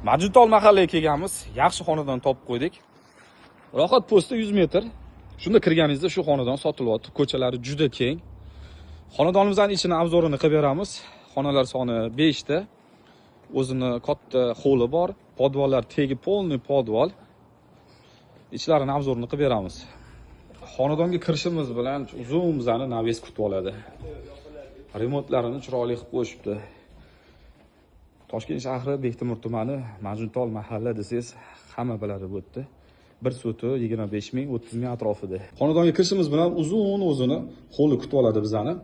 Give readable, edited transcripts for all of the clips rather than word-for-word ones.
Majnuntol mahallaga kelganmiz. Yaxshi xonadon topib qo'ydik. Rohat posti 100 metr. Shunda kirganingizda shu xonadon sotilyapti. Ko'chalari juda keng. Xonadonimizning ichini obzorini qilib beramiz. Xonalar soni 5 ta. O'zini katta holi bor. Podvallar tegi polniy podval. İchlarini obzorini qilib beramiz. Xonadonga kirishimiz bilan uzun bizani naves kutib oladi. Remontlarini chiroyli qilib qo'yishibdi. Toshkent shahri Bektemir tumani Majnuntol mahalla desangiz hamma biladi bu yerda. Bir soti 25 ming, 30 ming atrofida. Xonadonga kirishimiz bilan uzun o'zini holi kutib oladi bizani.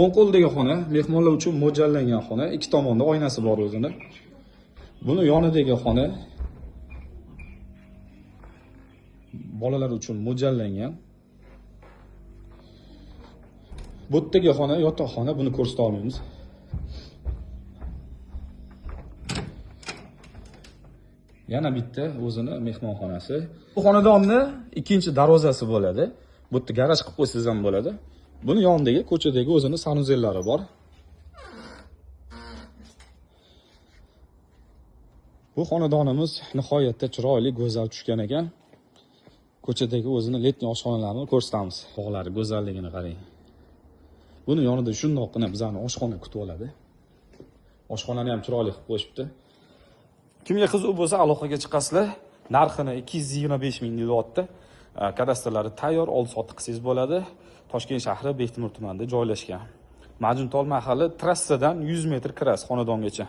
O'ng qo'ldagi xona mehmonlar uchun mo'ljallangan xona, ikki tomonda oynasi bor o'zini. Buni yonidagi xona bolalar uchun mo'ljallangan. Bu yerdagi xona yotoqxona, buni ko'rsata olmaymiz. Yana bitta o'zini mehmonxonasi. Bu xonadonni ikkinchi darvozasi bo'ladi. Bu yerda garaj qilib qo'ysangiz ham bo'ladi. Buni yonidagi ko'chadagi o'zini sanuzellari bor. Bu xonadonimiz nihoyatda chiroyli, go'zal tushgan ekan. Ko'chadagi o'zini letniy oshxonalarini ko'rsatamiz. Bog'lari go'zalligini qarang. Buni yonida shundoqqina bizani oshxona kutib oladi. Oshxonani ham chiroyli qilib qo'yishibdi. Kimga qiziq bo'lsa aloqaga chiqasizlar. Narxini 225 ming deyapti. Kadastrlari tayyor, oldi-sotdi qilsangiz bo'ladi. Toshkent shahri Bektemir tumanida joylashgan. Majnuntol mahalli trassadan 100 metr kirasiz xonadongacha.